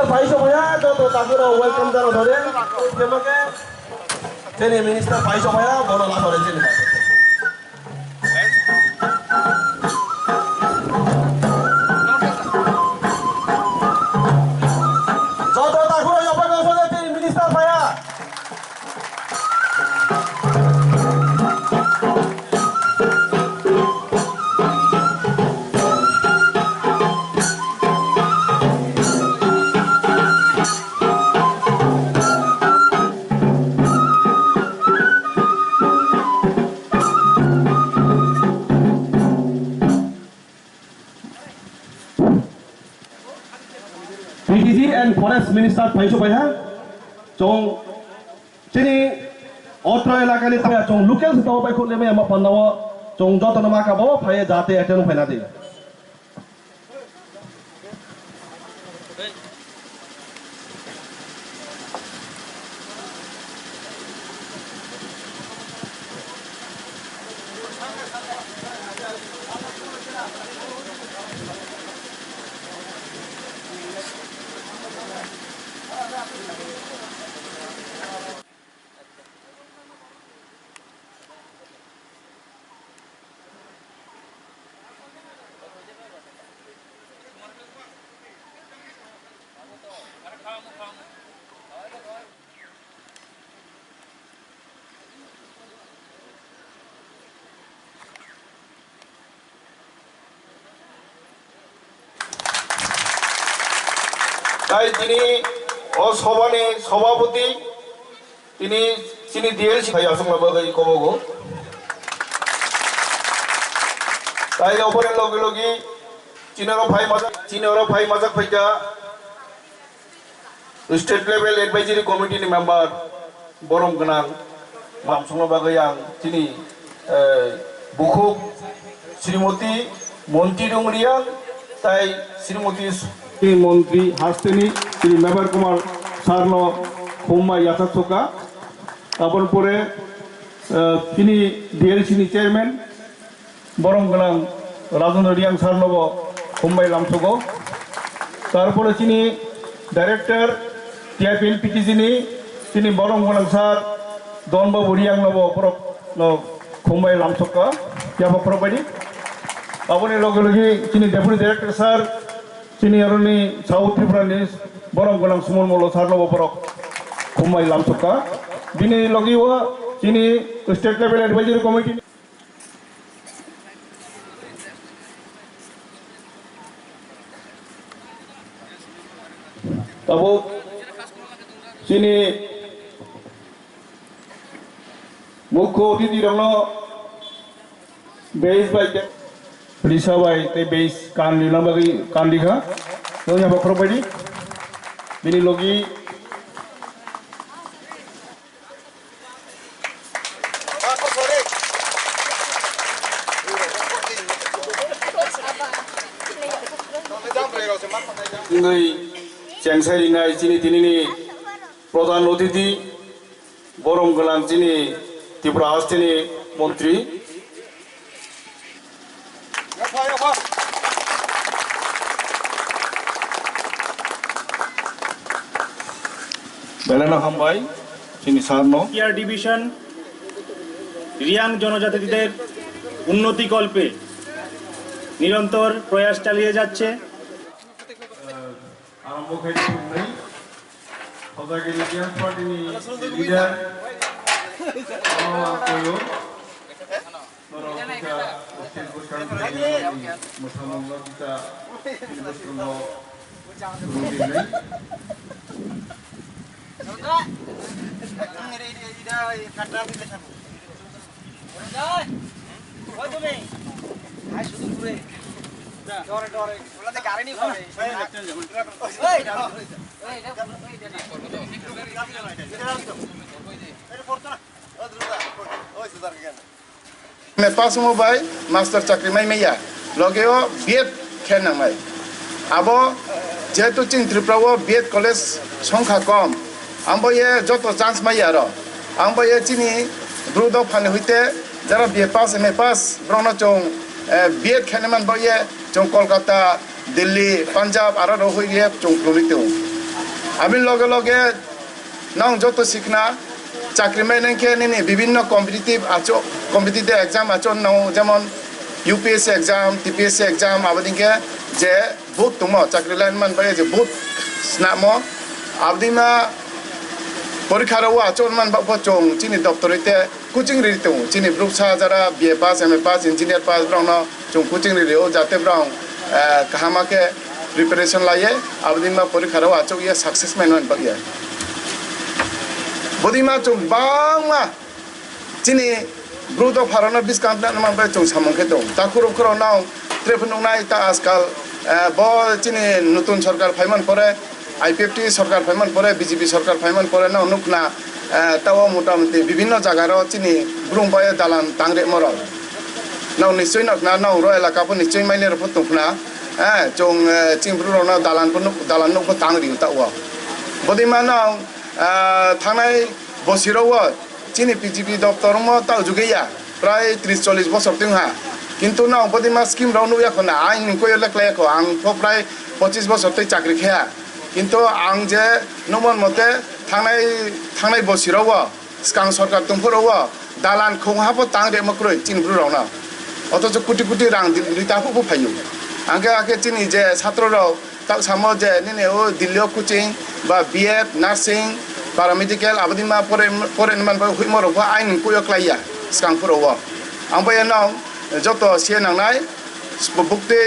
Minister Paisa Maya, Toto Takura, welcome the Rodorian. Chini Minister Paisa Maya, Bono Origin. Toto Takura, Yapharkha, Minister Maya. And Forest Minister Paisa Maya, Chong Chini, Otra Lakani, Chong Lucas, Toba Kuleme, Mapanawa, Chong Jotanamaka, Paya Date, Atom Penadi. তাই তিনি অসভানে সভাপতি তিনি চিনি দিয়েছি ভাই আসংলাবাগাই কবগো তাই ওপরে লগে লগে চিনারো ভাই মাজাক ফাইকা স্টেট লেভেল এডভাইজারি কমিটিनि মেম্বার বরম গনাং মামসংলাবাগাই आं চিনি বুখুক শ্রীমতী মন্ত্রী ডংরিয়া তাই Shrimati Mantri Hastini, Sri Mevar Kumar Sarno, Khonwi Yapharkha, Tapor Pore, Chini Chini Chairman, Borong Galang, Rwngnok Sarnobo, Khonwi Lamsogo, Tarpore Chini Director, TIPL Pikizini, Chini Borong Galang Sar, Donbo Buriang Nobo, Khonwi Lamsoga, Yapharkha Badi, Abone Logologi, Chini Deputy Director Sir. Chini Aruni South Tripura Borong Galang Sumon Molo Sarno Borok Khonwi Lamsoga Bini Logiwa Chini State Level Advisory Committee Tabo Chini Mukho Titi Rano Base by Lisa by the base Kandi Lamari Kandika, so you have a property. Bini Logi Changsai Nai Chini Tinini, Prodhan Otiti, Borong Galang Chini, Tripura Hastini, Mantri. Belana Hambai, Chini Sarno. Here division, Reang জনজাতিদের উন্নতি কল্পে নিরন্তর প্রয়াস চালিয়ে যাচ্ছে। Pas mo bay master chakri mai meya logeo biet khenang mai abo jetu ching Tripura biet college songkha kom ambo ye joto chance mai aro ambo ye chini brudo phane hoite jara biet pass me pass brono chong biet kheneman bo ye chong Kolkata Delhi Punjab aro ro hoye chong prolite আমি লগে লগে নং যত শিখনা চাকরি মাইনাকে নিনি বিভিন্ন competitive exam আচরণ নাও যেমন UPSC exam TPSC exam আবাদিকে যে বহুত দङ চাকরি লাইন মানবাय যে বহুত স্নামো আবদিমা পরীক্ষারাও আচরণ মানবাবো চং চিনি দপ্তরেতে কোচিং রি দङ চিনি ব্রুকসা যারা BA pass MA pass engineer pass ব্রাউন চং কোচিং রিও যাতে ব্রাউন কাহামাকে প্রিপারেশন লায়ে আবদিমা পরীক্ষারাও আচক ইয়া সাকসেস মাইনান বাগিয়া বদিমা চং বাংমা চিনি ব্রুদ ফারনা বিস কামনা মানবাय চং সামংকে দङ তাকুরো খরো নাও ট্রেফন নাই তা আজকাল ব চিনি নতুন সরকার ফাইমান পরে আইপিএফটি সরকার ফাইমান পরে বিজেপি সরকার ফাইমান পরে না নুকনা তাও মোটামুটি বিভিন্ন জায়গার চিনি ব্রুমবায় দালান তাংরে মরল নাও নিশ্চয় না নাও র এলাকাপো নিশ্চয় মাইনে রফ তুমনা চং চিংব্রু না দালান নুকো তাংরি তাও বদিমা নাও থানায় বসিরাও চিনি বিজেপি দপ্তর তাও যুগেয়া প্রায় 30-40 বছর তিনহা কিন্তু নাও বদিমা স্কিম রাউন্ড এখন আইন নিকো লেখলায়খো আং প্রায় 25 বছর তৈ চাকরি খেয়া কিন্তু আং যে নমন মতে থানায় বসিরাও স্কাং সরকার তুমফোরাও দালান খংহাবো তাংরে মক্রই চিনব্রু রাউনা অথচ কোটি কোটি রাং দিল্লিতাফো ফাইও আগে চিনি যে ছাত্ররাও তাও সামো যে নিনে ও দিল্লিও কোচিং বা বিএড নার্সিং প্যারামেডিকেল আবদিমা পরে মানবা হুইমরবো আইন কুয়ক লাইয়া স্কাংফোরাও आमफ्राय नाव যত সে নাंनाय बुक्ति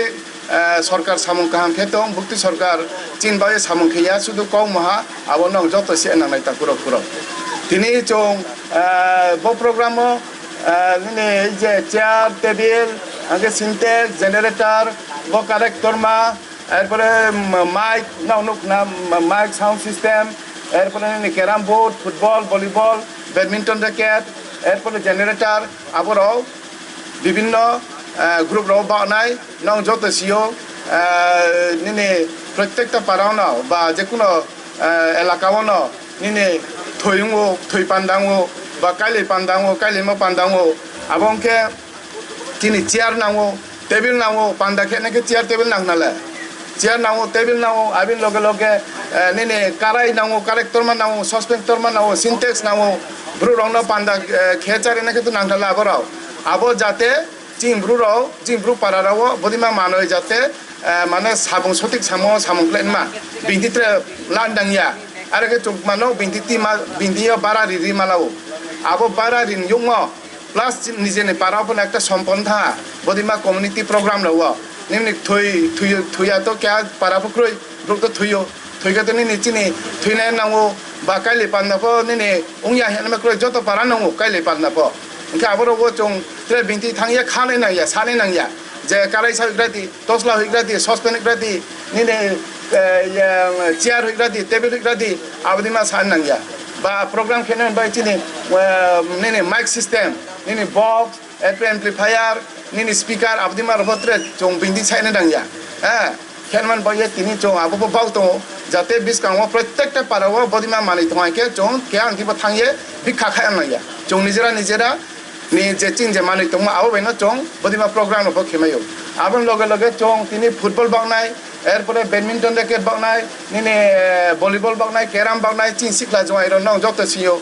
सरकार सामं काहाम खेतों बुक्ति सरकार चीन बाय सामं खेया सुदु कौ महा आबो नाव যত সে नांनाय ताकुरो कुरो दिनै जों बो प्रोग्राम ने जे चेयार टेबिल आगे सिंटेक्स जनरेटर बो कारेक्टर मा एरपरे माइक नाव नुकना माइक साउंड सिस्टम एरपरे ने carrom board football volleyball badminton racket एरपरे जनरेटर आबरो বিভিন্ন গ্রুপ রাও বানাই নং যত সিও নিনে প্রত্যেকটা পাড়াওনো বা যে কোনো এলাকাওনো নিনে থইঙ্গো থই পান্দাঙ্গো বা কাইলে পান্দাঙ্গো কাইলেমা পান্দাঙ্গো আবংকে তিনি চেয়ার নাঙ্গো টেবিল নাঙ্গো পান্দা খেনেকে চেয়ার টেবিল নাংনালে চেয়ার নাঙ্গো টেবিল নাঙ্গো আবিন লগে লগে নিনে কারাই নাঙ্গো কারেক্টর মা নাঙ্গো সসপেক্টর মা নাঙ্গো সিনটেক্স নাঙ্গো ব্রু রংনা পান্দা খেচারে নাকে তো নাংনালে আবরাও আবো যাতে জিমব্রু পাড়ারাও বদিমা মানয় যাতে মানে সাবং সঠিক সামং প্লেনমা বিন্দিত্রে লান্ডাংয়া আর কে চুক মানো বিন্দিও বারা রিরি মালাও আবো বারা রিন ইউং প্লাস নিজেনে পাড়াও একটা সম্পন্থা বদিমা কমিউনিটি প্রোগ্রাম লাও নিমনি থুইয়া তো কে পাড়া পুক্রই ব্রুক তো থুইগা তো নিনি চিনি থুইনায় নাও বা কাইলে পান্নাপো নিনে উংয়া হেনমা ক্রই যত পাড়া নাও কাইলে পান্নাপো इनके आबरो चों त्रे बिंती थांगिया खाने नांगिया साने नांगिया जे काराई सा हिग्राती तोसला हिग्राती ससपेन हिग्राती निने चेयर हिग्राती टेबल हिग्राती आबदिमा सान नांगिया बा प्रोग्राम खेने बाय चिने निने माइक सिस्टम निने बॉक्स एम्प्लीफायर निने स्पीकर आबदिमा रबत्रे चों बिंती साइने नांगिया खेनमान बाय तिनी चों आबो बाउतो जाते बिस्कांगो प्रत्येकटा पाराव बदिमा मानि थमायके चों के आंतिबो थांगिए बिखा खाया नांगिया चों निजेरा ni je chin je mani tong aw beno chong bodima program no khemayo abon loge chong tini football bagnai erpore badminton racket bagnai nini volleyball bagnai carom bagnai chin sikla joi ro nong jot siyo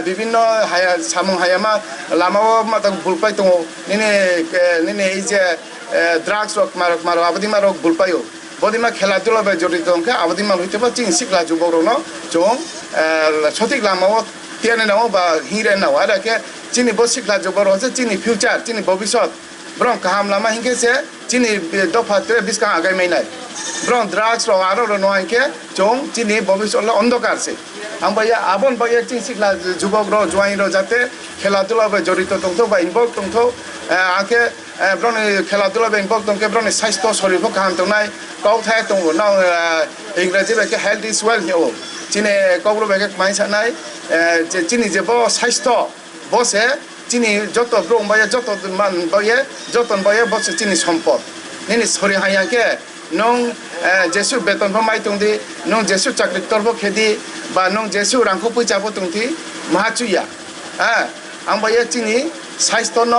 bibinno haya samung hayama lamao mata bulpai tong nini ei je drugs rok maro abodima rok bulpayo bodima khela dula ba jori tongke abodima hoite ba chin sikla juboro no chong sotik lamao tiane nawo ba hire nawo ara ke চিনি বসিকলা জবর হচ্ছে চিনি future চিনি ভবিষ্যৎ Brong কাহাম Lama হিংকে সে চিনি দফাতে বিস্কাং আগাই মাইনাই Brong দ্রাগস র আরো নয়কে চং চিনি ভবিষ্যৎ অন্ধকার সে আমবাইয়া আবন বাইয়া চিন সিকলা যুবক র জোয়াই র যাতে খেলাধুলা বা জড়িত তংথ বা ইনভলভ তংথ আকে ব্রং খেলাধুলা বা ইনভলভ তংকে ব্রং স্বাস্থ্য শরীরফ কাহাম তংনাই কাউ থাই তং নাও ইংরেজি বাকে হেলথ ইজ ওয়েল হিও চিনি কবর বাকে মাইসানাই চিনি যে স্বাস্থ্য বসে চিনি যত ব্রং বায়ে যত মান বায়ে যতন বায়ে বসে চিনি সম্পদ নিনি সরি হাইয়াকে নং যেসু বেতন মাই তংদি নং যেসু চাকরি তরফ খেদি বা নং যেসু রাংখো পয়সাবো তংতি মাহাচুয়া আং বায়ে চিনি স্বাস্থ্য ন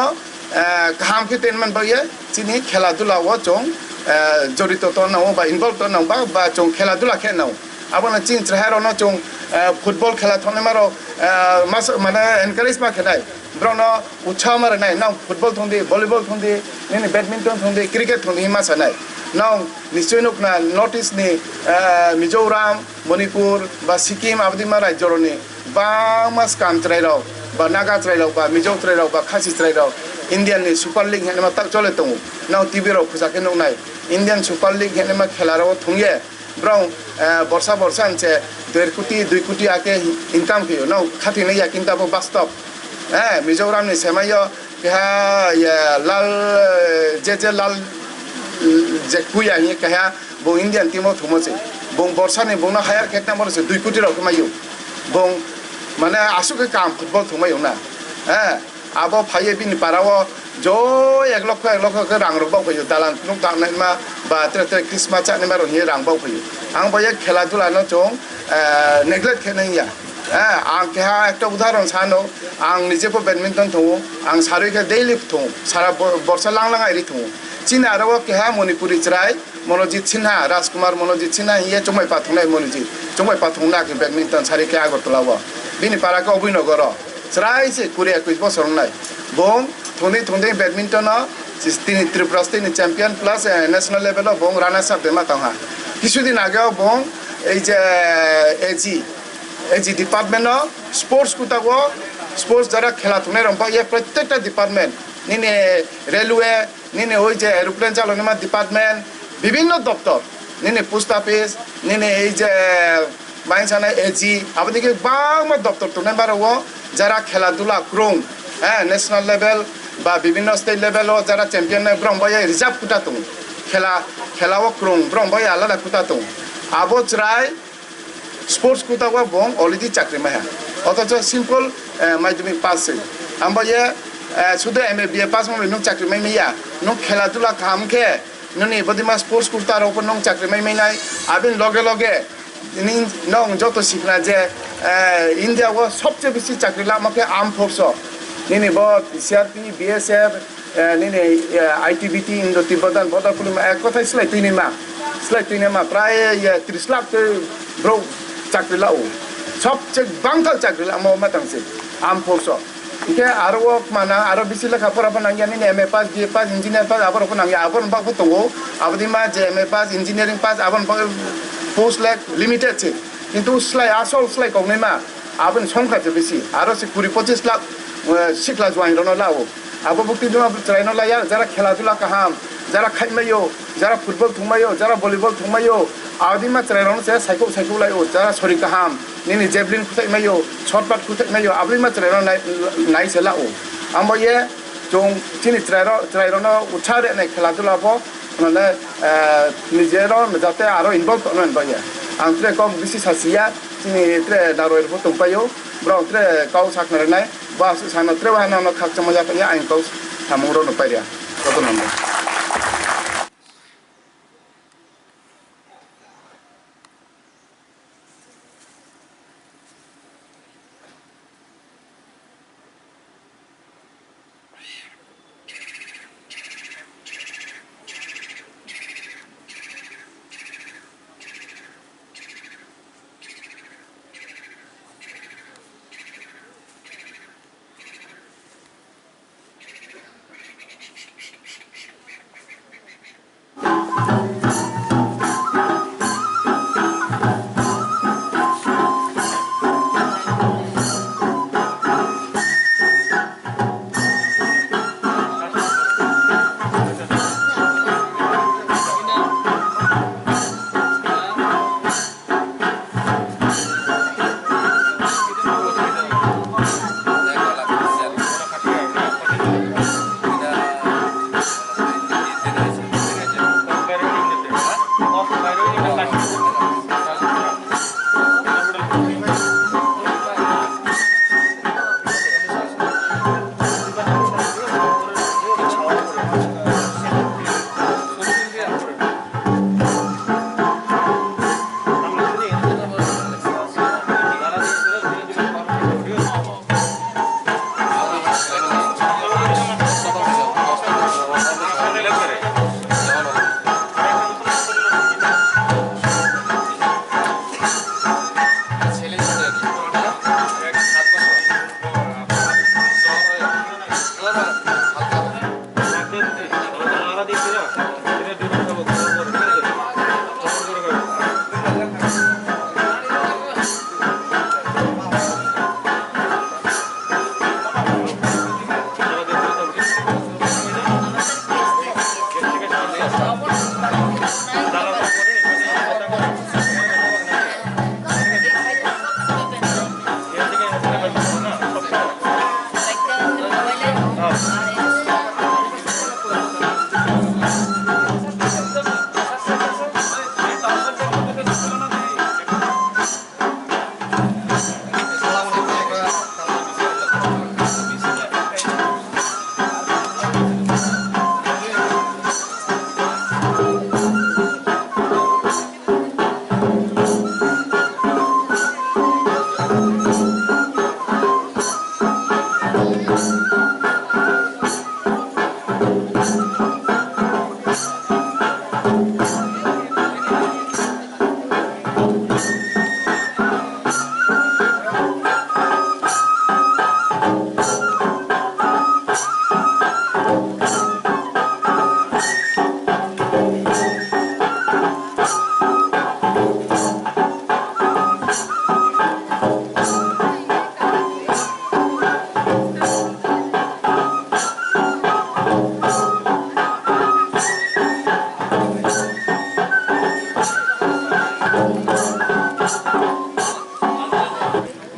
কাহাম খেতেন মান বায়ে চিনি খেলাধুলা ও চং জড়িত তো নাও বা ইনভলভ তো নাও বা চং খেলাধুলা খে নাও abona ching trahero no chung football khela thone maro mas mane encourage ma khelai brono utsaha mar nai now football thonde volleyball thonde nini badminton thonde cricket thonde hima sanai now nischoi nuk na notice ni Mizoram Manipur ba Sikkim abdi ma rajyo ni ba mas kam trai rao ba Naga trai rao ba Mizo trai rao ba Khasi trai rao Indian ni Super League hene ma tak chole tongu now TV rao khusake nuk nai Indian Super League hene ma khela rao thongye brong borsa anche 2 কোটি ake income kiyo now khati nei ya kinta bo bus stop Mizoram ni semayo kha ya lal je lal je kuya ni kha bo Indian team thomo se bong borsa ni bong na hire ketna mor se 2 কোটি rok mayo bong mane asuke kam football thomayo na abo phaye bin parawo jo 1 লক্ষ ke rang rok bau phayo dalan nuk dang nai ma ba tre Christmas cha ni ma ro ni rang bau phayo ang boye khela dula no chong neglect khenai ya ang keha ekta udaharon sano ang nije po badminton thongo ang saroi ke daily thongo sara borsa lang ai ri thongo china aro keha Manipuri chrai Monojit Sinha Rajkumar Monojit Sinha ye chomai pa thongnai Monojit chomai pa thongna ke badminton sari ke agortla wa bini para ka obinogoro chrai se kuri 21 bosor nai bong thonde badminton no তিনি Tripura তিনি champion plus national level bong runners up ma tangha কিছুদিন আগে বং এই যে AG department sports কুতাগো sports যারা খেলা ধুনে রম্পা ইয়ে প্রত্যেকটা ডিপার্টমেন্ট নিনে রেলওয়ে নিনে ওই যে এরোপ্লেন চালনা ডিপার্টমেন্ট বিভিন্ন দপ্তর নিনে পোস্ট অফিস নিনে এই যে বাইসানা এজি আবদিকে বাংমা দপ্তর তো নেবারও যারা খেলাধুলা ক্রং ন্যাশনাল লেভেল বা বিভিন্ন স্টেট লেভেল যারা চ্যাম্পিয়ন ব্রহ্মবাই রিজার্ভ কুটা তো খেলাও ক্রং ব্রহ্মবাই আলাদা কুটা তো আবো চাই স্পোর্টস কুতাগো বং অলরেডি চাকরি মায়া অথচ সিম্পল মাধ্যমিক পাস আমবাইয়ে শুধু MA BA পাস মানে নং চাকরি মাইয়া নং খেলাধুলা খামখে ননি বদিমা স্পোর্টস কুতার উপর নং চাকরি মাইনাই আবিন লগে নং যত শিখনা যে ইন্ডিয়াও সবচেয়ে বেশি চাকরি লামাকে আর্ম ফোর্স নিনি বট CRP BSF নিনি ITBT ইন্দো তিব্বতান বর্ডার পুলিশ এক কথাই স্লাই তুই মা প্রায় 30 লাখ ব্রো চাকরি লাও সবচেয়ে বাংকাল চাকরি লামো মাতাংসে আর্ম ফোর্স ইকে আরো মানা আরো বেশি লেখা পড়া নাঙ্গিয়া নিনি MA pass BA pass engineer pass আবার নাঙ্গিয়া আবার বাকো তো আবদিমা যে MA পাস ইঞ্জিনিয়ারিং পাস আবার পোস্ট লাইক লিমিটেড ছে কিন্তু স্লাই আসল স্লাই কমনেমা আবন সংখ্যাতে বেশি আরো 20-25 লাখ শিখলা জয়েন রনো লাও আবো বুক্তি জমা ট্রাইনো লায়া যারা খেলাধুলা কাহাম যারা খাইমায়ো যারা ফুটবল থুমায়ো যারা ভলিবল থুমায়ো আদিমা ট্রাইনো সে সাইকো লাইও যারা সরি কাহাম নিনি জেভলিন খুতাইমায়ো শর্টপাট খুতাইমায়ো আবলিমা ট্রাইনো নাই সেলাও আমবয়ে জং চিনি ট্রাইনো উঠারে নাই খেলাধুলা বো মানে নিজেরও যাতে আরো ইনভলভ করবেন বয়ে আং ট্রে কম বেশি সাসিয়া চিনি ট্রে দারোয়ের ফটো পাইও ব্রাউ ট্রে কাউ সাকনারে নাই বা সানো ট্রে বাহানা খাকচা মজা পাইয়া আইন কাউ সামুরো নপাইয়া কত নম্বর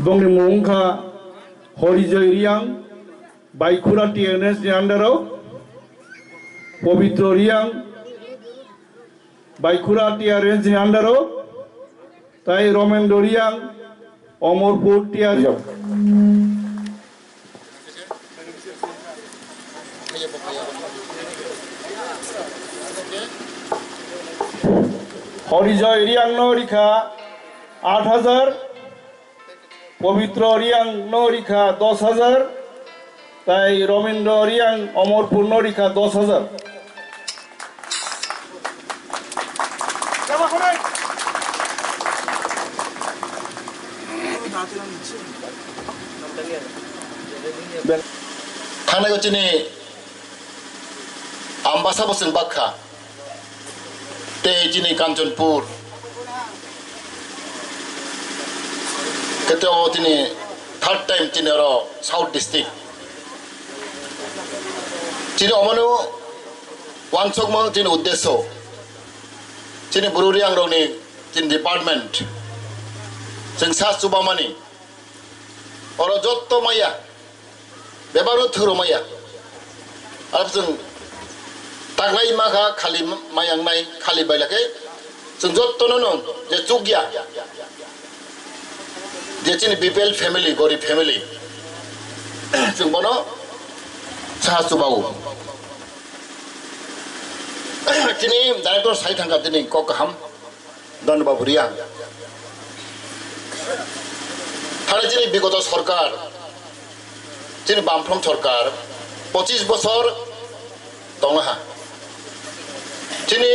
Bong ni mungka horijoy riang baikura TNS ni andaro Pavitro riang baikura TNS ni andaro tai Romendo riang Omorpur TNS হরিজয় Reang নরিখা ৮,০০০ পবিত্র রিয়াং নরিখা ১০,০০০ তাই রবীন্দ্র রিয়াং অমরপুর নরিখা ১০,০০০ थांनाय गचिनि आम्बासा बसं बाखा ते जिनि कांचनपुर केते तिनि थर्ड टाइम तिनेरो साउथ डिस्ट्रिक्ट जिनि अमनो वांसक म जिनि उद्देश्य जिनि बुरुरियां रौनि जिनि डिपार्टमेंट जों सा सुबामानि अर जत्त माया बेबारो थोरमाया आरो जों तागलाय माखा खालि मायांनाय खालि बायलाके जों जत्तनो जे जुगिया जे चिनि बिपिएल फैमिली गरीब फैमिली जों बनो साहा सुबावो चिनि डाइरेक्टर साइ थांगा दिनै ककहाम दनबाबुरिया थारे चिनि बिगत सरकार चिनि बामफ्रम सरकार 25 बছर दंहा चिनि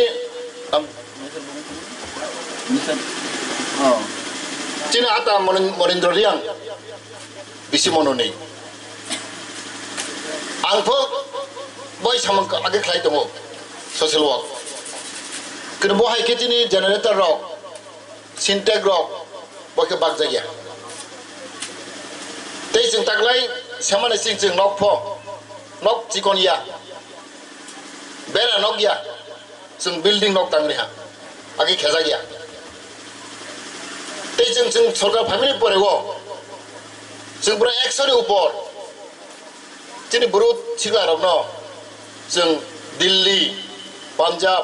चिनि आता मरेन्द्र रियां बिसिमननि आंथ' बै सामंक आगे खालाय दङ ससियेल वर्क किन्तु बहाय चिनि जेनेरेटर रक सिन्टेक रक बयखे बाग जायगा तै जों तागलाय सामाने सिं जों नक फ नक चिकनिया बेरा नक गया जों बिल्डिं नक तांरिहा आगे खेजा गया तै जों सरकार फैमिली परेगो जों पुरा 100 नि ऊपर चिनि बुरुत सिगारनो जों दिल्ली पान्जाब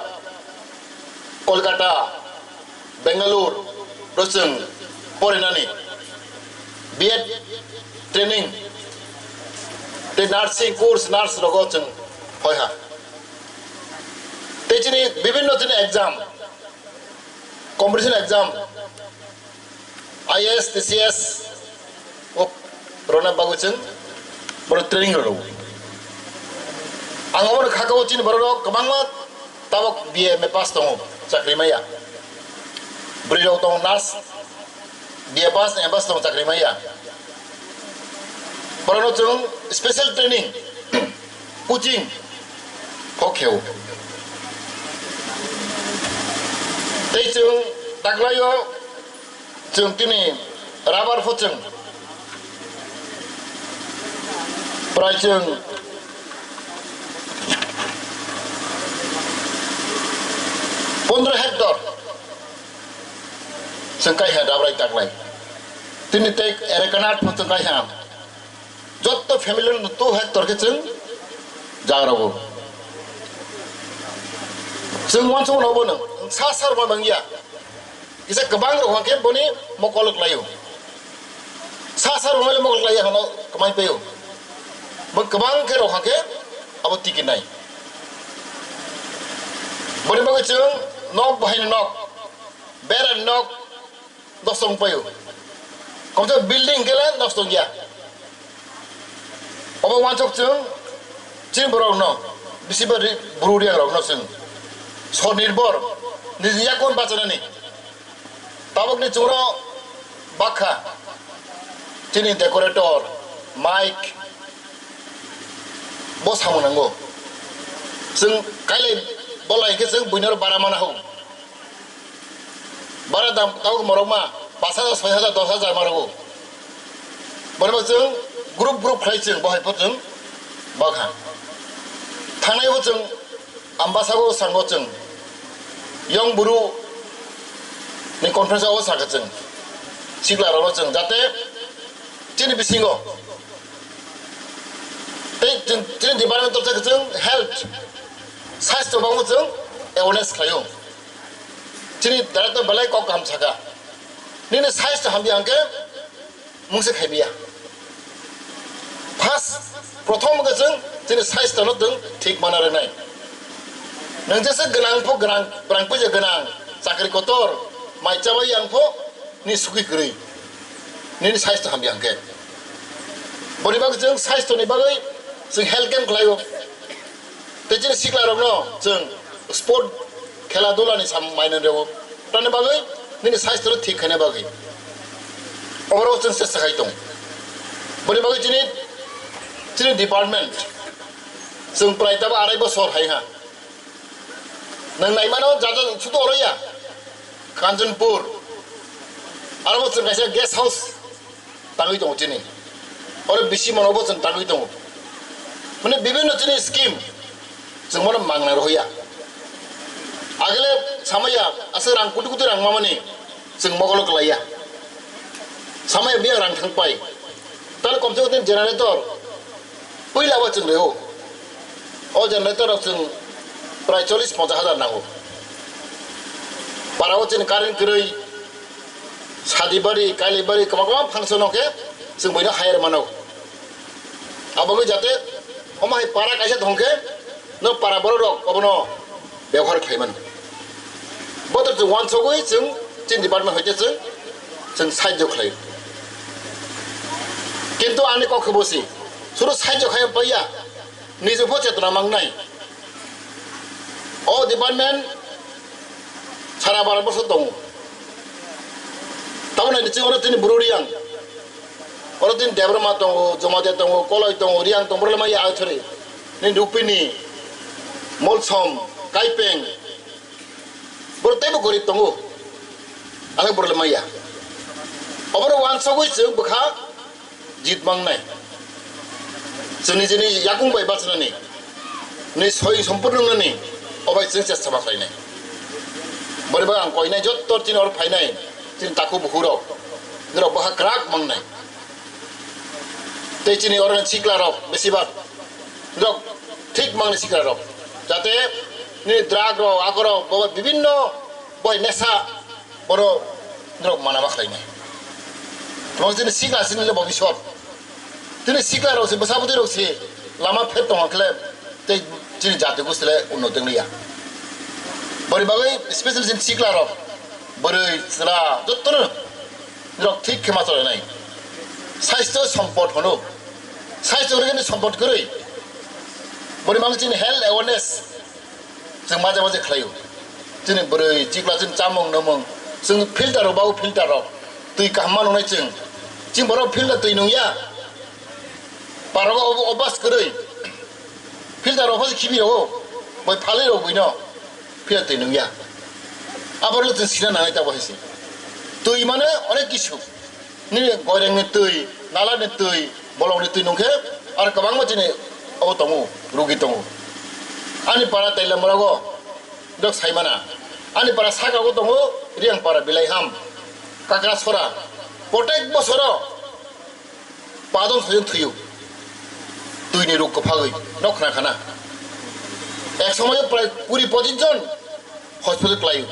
कलकाता बेंगालुर जों परेनानि बीएड ट्रेनिंग ते नार्सिंग कोर्स नार्स रगो जों होयहा ते चिनि विभिन्न चिनि exam competition exam IAS TCS ओ रना बागु जों बर ट्रेनिंग रो आं अमर खागाव चिनि बरो गोबां ताबक बीए में पास दङ साख्रि माया ब्रिजआव दङ नार्स बीए पास एम पास दङ साख्रि माया बरनो जों स्पेशल ट्रेनिंग कोचिंग 포케오 대증 딱라요 정띠니 라바르 포증 프라이증 본드레 헥터 성카이하 라바라이 딱라이 तिनी ते एरेकनाट फक्त काय ह्या जत्त फॅमिली तो हेक्टर के जों जाग्रागो जों वानसो नबो नों सा सार मा मंगिया इसे गोबां रखा के बनि मकलक लायो सा सार माले मकलक लायो हनो कमाय पेयो बो गोबां के रखा के अब टिकिट नाय बनि बगे जों नक बाहायनो नक बेरा नक दसं पेयो कमसे बिल्डिंग के लिए नष्ट हो गया अब वहाँ चौक चुन चिन बराउ न बिसी बरी बुरुडिया राउ न चुन स्वनिर्भर निजिया कौन बाचना नहीं ताबक ने चुरा बाखा चिनी डेकोरेटर माइक बस हम नंगो जों काले बोला इके जों बुइनर बारा माना हो बारा दाम ताबक मरमा 5,000, 6,000, 10,000 मारगो बरबा जों ग्रुप खायजों बहायफोर जों बाखा थानायबो जों आम्बासागो सांगो जों यं बुरु नि कन्फारेन्सआव सागो जों सिग्लाराव जों जाते तिनि बिसिङो ते जों तिनि डिपार्टमेन्टआव जों हेल्थ साइन्स बांगो जों एवेयारनेस खायो तिनि डाइरेक्टर बलाय क काम सागा निने साइज तो हम भी आंके मुंसे खाइबिया फार्स्ट प्रथम गजों जोंनि साइज तो नों ठीक माना रे नाय नों जैसे गनांफो गनांफो जे गनां साख्रि कतर माइचाबा यांफो नि सुखि गरै निने साइज तो हम भी आंके बनिबा जों साइज तो नि बागै जों हेल्थ कैम्प लायो तेजिन सिक्लाराव न जों स्पोर्ट खेला दुलानि साम माइनन रेव तानि बागै निने साइज तो ठीक खाने बागै ओवरऑल जों सेस्था खाय दं बनि बागै जिनि डिपार्टमेन्ट जों प्रायताबा 2.5 बोसोर हायहा नों नायमानो जाजा सुद अरया कान्चनपुर आरो जों खायसे गेस्ट हाउस तागै दं जिनि आरो बिसि मनबो जों तागै दं माने बिभिन्न जिनि स्किम जों मन मांना रहया आगले सामया आसे रां कुटु रां मामानि जों मगलक लाया सामया बिया रां थांबाय ताले कमसे कम जेनारेटर पहिलाबो जों रेहो ओ जेनारेटर जों प्राय 40-50 हजार नांगौ बाराव जों कारेन्ट गरै सादिबारि कालिबारि कमा फांसन के जों बयनो हायर मानाव आबो जाते अमाय पारा कायसे धंके न पारा बर रक अबनो व्यवहार खायमोन बदर जों वान सगै जों जिन डिपार्टमेन्ट होइते जों साहाय्य खालायो किन्तु आंनि कखौ बसि सुरु साहाय्य खाय पाया निजेबो चेतना मांगनाय अ डिपार्टमेन्ट सारा 12 बोसोर दं तावना निचे अरो तिनि बुरुरियां अरो तिनि देब्रमा दं जमादे दं कलय दं रियां दं बरले माय आथरे नि दुपिनि मलसम काइपें बरतेबो गरिब दं आले बरले माया अबर वान सगै जों बखा जित मांगनाय जोंनि याकुंबाय बाचनानि नि सय सम्पूर्णनि अबाय जों चेष्टा बाख्लायनाय बोरैबा आं कयनाय जत्त तिन और फायनाय तिन ताकु बुहुराव जेराव बहा क्राक मांगनाय तेचिनि और सिक्लाराव बेसिबा रक ठीक मांगनाय सिक्लाराव जाते नि द्राग रो आगरो विभिन्न बय नेसा बर रक माना बाख्लायनाय रजिनि सिक्ला सिनि भबिष्यत तिनि सिक्लाराव से बसाबुदि रकसि लामा फेट दंखले ते जिनि जाति गुसले उन्नति गैया बोरैबागै स्पेशल जिन सिक्लाराव बोरै स्रा जत्तनो रक ठीक खेमा चलायनाय साइस्थ सम्पद हनो साइस्थ ओरैनो सम्पद गरै बोरैबागै जिनि हेल्थ एवेयारनेस जों माजे माजे खालायो जिनि बोरै सिक्ला जों चामं नमं जों फिल्टाराव बाव फिल्टाराव दै गाहामा नंनाय जों बर' फिल्टार दै नंया बाराव अबास गरै फिल्टाराव फास खिबियाव 뭐 팔리로 보이노 피어 뜨는 게 아버를 또 시나 나겠다고 했지 또 이만에 어느 기수 니 고랭의 뜨이 나라의 뜨이 bolong di tunung ke ar kabang macam ni oh tongu rugi tongu ani para Thailand merago dok sai mana ani para saga go tongu riang para bilai ham kakra sora potek bosoro padon sojon thuyu tui ni ruk ko phagoi nok na khana ek somoy pray puri 25 jon hospital klayu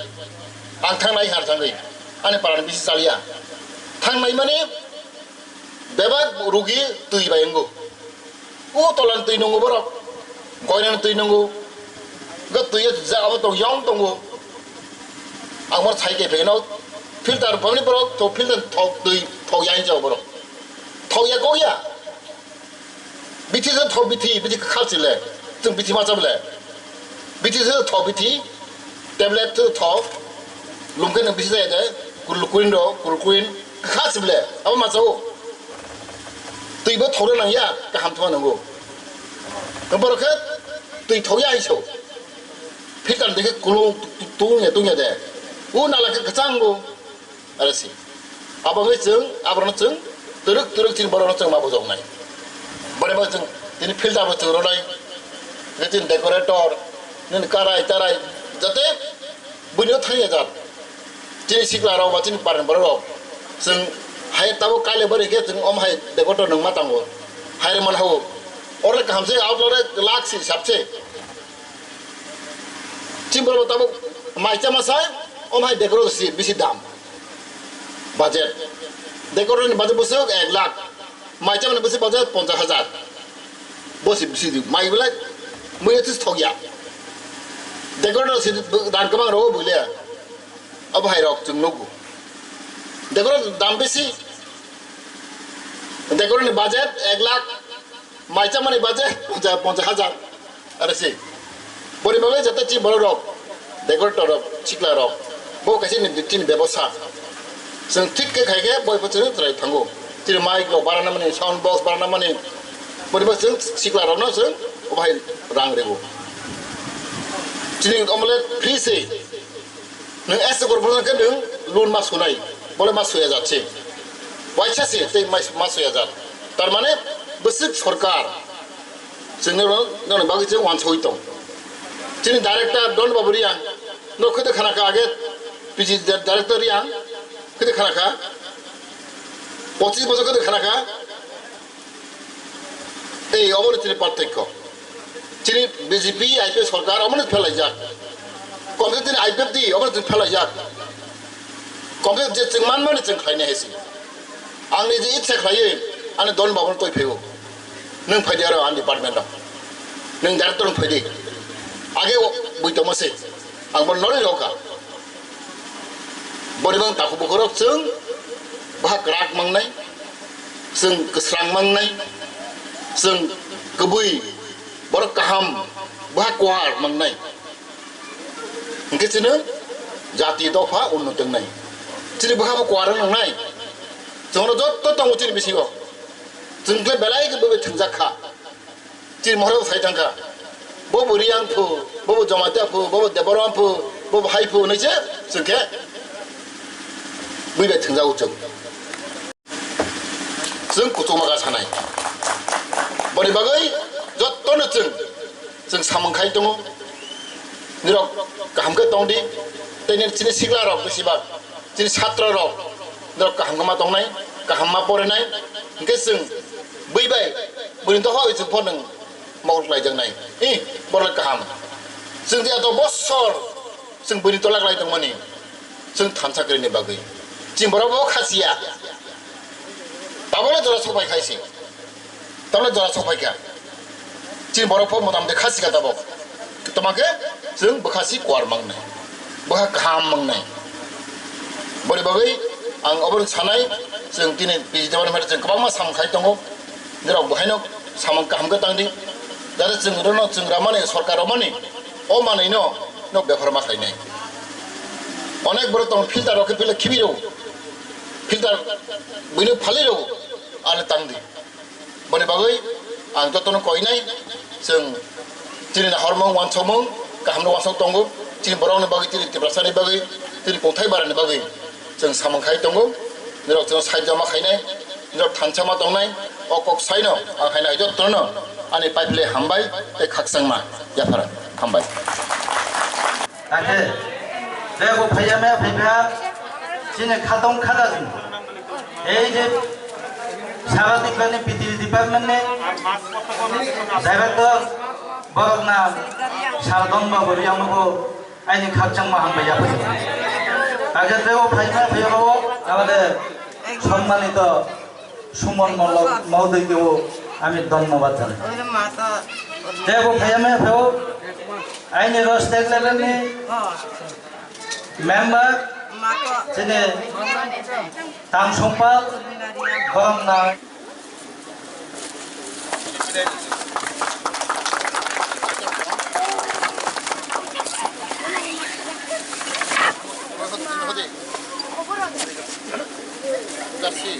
ang thang nai har thangai ani para bisi salia thang nai mane bebak rugi tui bayanggo tolan tui nunggu borok goinan tui nunggu gat tui ja abo tong yong tongu angmor thai ke pegno filter pamni borok to filter thok tui thok yain ja borok thok ya go ya biti sa thok biti khalchile tung biti ma jable biti sa thok biti tablet to thok lungken biti sa ya kulkuin khalchile abo ma chau tui bớt thấu lên ya cái hàm thua nông cái bờ cái tui thấu ya iso phía trên đấy cái kulung tung nhà đấy nào là cái trang go 알았지 아버지 아버는 증 드럭 진 버러는 증 마보 좀 나이 버려 증 তিনি 필다 버터 로라이 내진 데코레이터 는 까라이 따라이 저때 bunyo thai ja তিনি sikla ro tin paran baro 증 hai tabo kale bari ke tung om hai de goto nang matango hai man ho ore ka hamse outlore lakh si sabse chimbro tabo mai chama sai om hai de goto si bisi dam budget de goto ni budget bosu 1 lakh mai chama ni bisi budget 50000 bosi bisi di mai bela muye tis thogya de goto si dan kamang ro bule ab hai rok chung logu de goto dam bisi देखो ने budget 1 lakh माइचा माने budget 50000 अरे से बोरी बगे जते ची बरो रक देखो टरो चिकला रक बो कैसे ने दिन व्यवस्था जों ठीक के खाइगे बय पचरे ट्राइ थांगो तिर माइक रो बाराना माने साउंड बॉक्स बाराना माने बोरी बस जों चिकला रक न जों भाई रां रेगो चिनि अमले फ्री से नों एस कर्पोरेशन के नों लोन मा सुनाय बोले मा सुया जाচ্ছে वाइचासे ते मासुया जा तारमाने बसिक सरकार जोंनो बागै जों वान सय दं जोंनि डाइरेक्टर डन बाबुरिया न खदे खानाखा आगे पिजि डाइरेक्टर रिया खदे खानाखा 25 বছর खदे खानाखा এই অবনতির পার্থক্য চিনি বিজেপি আইপি সরকার অবনত ফেলাই যাক কংগ্রেস দিন আইপিএফ দি অবনত ফেলাই যাক কংগ্রেস যে जों मानमाने जों खायनो हेसि आंनि जे इच्छा खायो आंनि दन बाबन तय फैगौ नों फैदो आरो आं डिपार्टमेन्टआव नों डाइरेक्टर फैदो आगे बुइतमसे आं बन नरै रका बरिबां ताखु बखरक जों बाहाग राग मांनाय जों गोस्रां मांनाय जों गुबै बर गाहाम बाहाग कुवार मांनाय ओंखेसिनो जाति दफा उन्नतंनाय चिनि बाहाग कुवार नांनाय जोंनो जत्त दङ चिनि बिसिङाव जोंले बेलाय गोबे थंजाखा चिनि महराव साइथांखा बो बुरियां फु बो जमातिया फु बो देबराम फु बो हाइ फु नैसे जोंखे बैबे थंजागौ जों कुतुमागा सानाय बरि बागै जत्तनो जों सामंखाय दङ निरक गाहामखौ दंदि तेनि चिनि सिग्ला रक बेसिबा चिनि छात्र रक दर गाहाममा दंनाय गाहाममा फरायनाय ओंखे जों बैबाय बोरैथ' हय जों फनों मावलाय जोंनाय इ बरल गाहाम जों दियाथ' बसर जों बोरैथ' लागायदोंमोन जों थानसाख्रिनि बागै जों बराबो खासिया दाबोले जरा सफायखायसि दाबोले जरा सफायखा जों बरफो मदामदे खासिखा दाबो तमाके जों बखासि कुवार मांनाय बहा गाहाम मांनाय बोरै बागै आं अबोर सानाय जों दिनै बिजिदेबानिफ्राय जों गोबां मा सामखाय दङ जेराव बेहायनो सामों गाहामखौ दांदि जाहाथे जों रामाने सरकाराव माने अ मानैनो न बेफार माखायनाय अनेक बर दं फिल्टाराव फिल्टार खिबिरौ फिल्टार बैनो फालिरौ आरो दांदि बोरै बागै आं जतन कयनाय जों दिनै हरमों वानसमों गाहामनो वासाव दंगो तिनि बरावनि बागै तिनि तिब्रासानि बागै तिनि गथाय बारानि बागै जों सामखाय दंगो निराव जों साइजामा खायनाय निराव थानसामा दंनाय अकक साइनो आं खायनाय जत्तनो आनि पाइपले हामबाय ते खाकसांमा याफार हामबाय आखे बेगो फैयामे फैबा जिने खादं खादाजों এই যে সারাদিকলানি পিটি ডিপার্টমেন্টে ডাইরেক্টর বরগনা সারদন বাবুরি আমগো আইনি খাকচাং মাহাম্বাইয়া ফেসে আগে দেও ফাইনা ফেয়াবো আমাদের সম্মানিত সুমন মহোদয়কেও আমি ধন্যবাদ জানাই দেও ফাইয়ামে ফেও আইনি রস্টেক লেভেলনি member Sini Tang Sumpal Rwngnok Garjee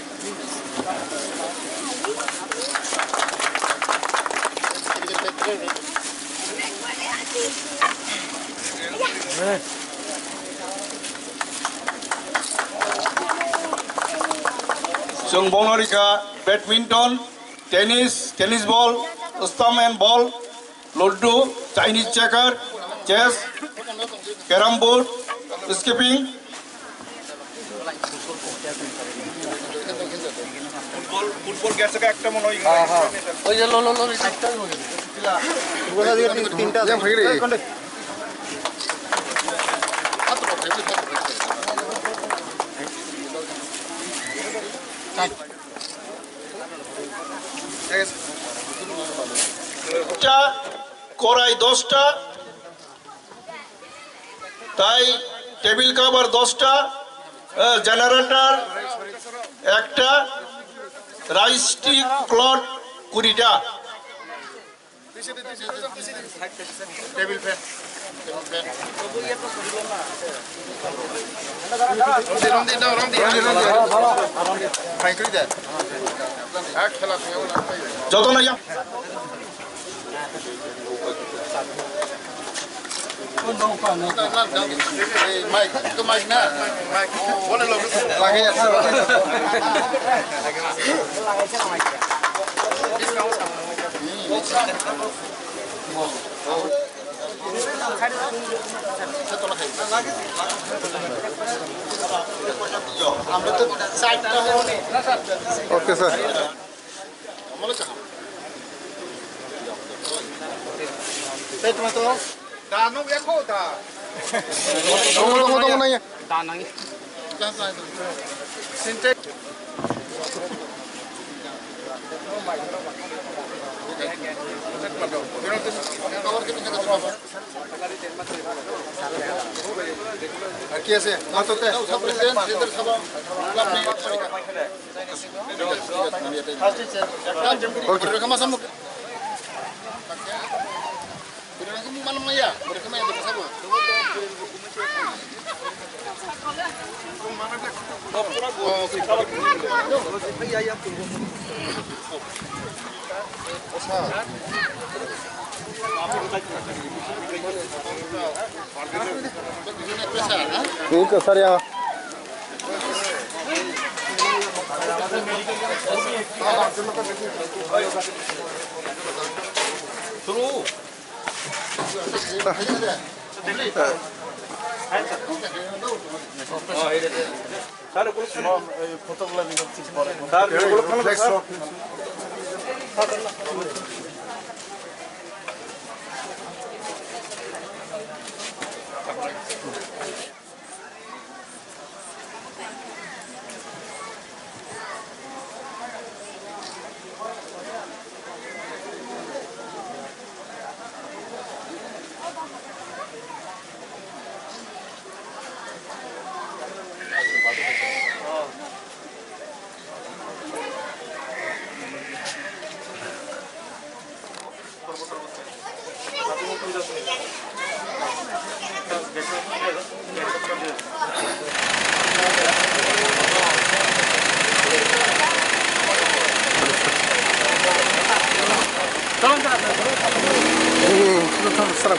जों बावनारिखा badminton tennis ball stump and ball ludo Chinese checker chess carrom board skipping football গেছে একটা মনে হয় ওই যে লো একটা ওরা দিয়ে তিনটা কড়াই 10টা তাই টেবিল কভার 10টা জেনারেটর একটা রাইস স্টিক ক্লথ 20টা টেবিল ফ্যান যত না Mike, itu Mike na. Mike, boleh lo. Lagi ya. Oke sir. Saya cuma tu. Danong ya kau dah. Tunggu nanya. Danang. Sintek. Aquí ese. Mato te. Presiden. Iधर सब. Oke. Rekam asam. Malam ya, mereka main di sana. Ini kesar ya. Terus. Serap.